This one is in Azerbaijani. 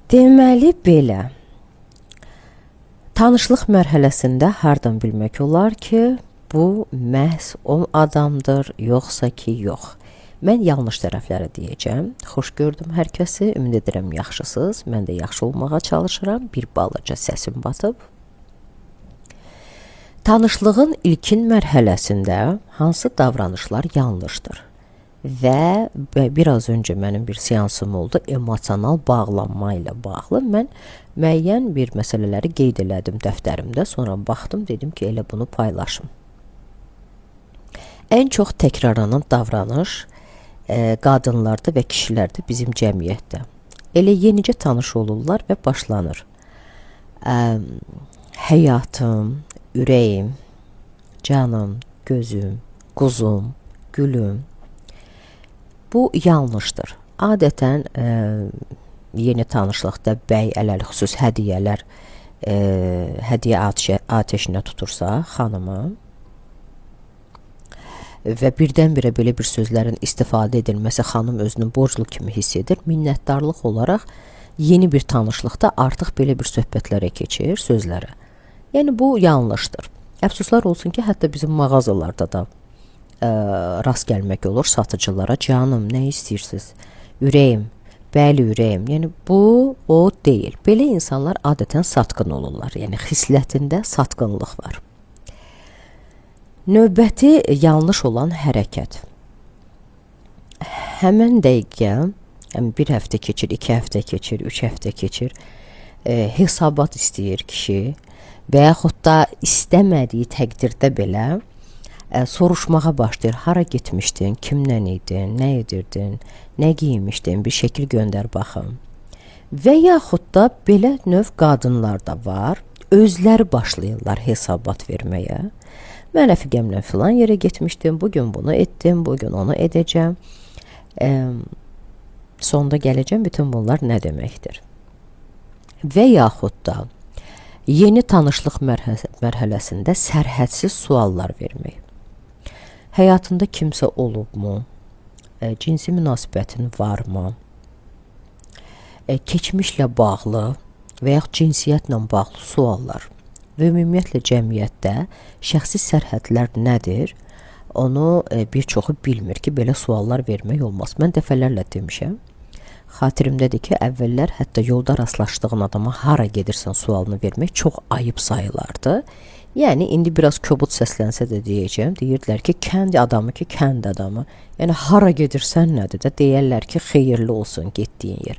Deməli belə, tanışlıq mərhələsində hardan bilmək olar ki, bu məhz o adamdır, yoxsa ki, yox. Mən yanlış tərəfləri deyəcəm. Xoş gördüm hər kəsi, ümid edirəm yaxşısınız. Mən də yaxşı olmağa çalışıram. Bir balaca səsim batıb. Tanışlığın ilkin mərhələsində hansı davranışlar yanlışdır? Və biraz öncə mənim bir seansım oldu, emosional bağlanma ilə bağlı. Mən müəyyən bir məsələləri qeyd elədim dəftərimdə, sonra baxdım, dedim ki, elə bunu paylaşım. Ən çox təkrarlanan davranış qadınlarda və kişilərdə bizim cəmiyyətdə. Elə yenicə tanış olurlar və başlanır. Həyatım, ürəyim, canım, gözüm, quzum, gülüm. Bu yanlışdır. Adətən yeni tanışlıqda bəy ələlxüsus hədiyyələr, hədiyyə atəşinə tutursa xanımı və birdən-birə belə bir sözlərin istifadə edilməsi xanım özünü borclu kimi hiss edir. Minnətdarlıq olaraq yeni bir tanışlıqda artıq belə bir söhbətlərə keçir, sözlərə. Yəni bu yanlışdır. Əfsuslar olsun ki, hətta bizim mağazalarda da rast gəlmək olur satıcılara. Canım, nə istəyirsiniz? Ürəyim, bəli ürəyim. Yəni bu o deyil. Belə insanlar adətən satqın olurlar. Yəni xislətində satqınlıq var. Növbəti yanlış olan hərəkət. Həmən dəqiqə, bir həftə keçir, 2 həftə keçir, 3 həftə keçir, hesabat istəyir kişi və yaxud da istəmədiyi təqdirdə belə soruşmağa başlayır. Hara getmişdin, kimlə idin, nə edirdin, nə giymişdin, bir şəkil göndər baxım. Və yaxud da belə növ qadınlar da var, özləri başlayırlar hesabat verməyə. Mən rəfiqəmlə filan yerə getmişdim, bugün bunu etdim, bugün onu edəcəm. Sonda gələcəm, bütün bunlar nə deməkdir? Və yaxud da yeni tanışlıq mərhələsində sərhədsiz suallar vermək. Həyatında kimsə olubmu? Cinsi münasibətin varmı? Keçmişlə bağlı və yaxud cinsiyyətlə bağlı suallar. Və ümumiyyətlə cəmiyyətdə şəxsi sərhədlər nədir? Onu bir çoxu bilmir ki, belə suallar vermək olmaz. Mən dəfələrlə demişəm. Xatirimdədir ki, əvvəllər hətta yolda rastlaşdığın adama hara gedirsən sualını vermək çox ayıb sayılardı. Yəni, indi biraz kobud səslənsə də deyəcəm. Deyirdilər ki, kənd adamı ki, kənd adamı. Yəni, hara gedirsən nədir də deyərlər ki, xeyirli olsun getdiyin yer.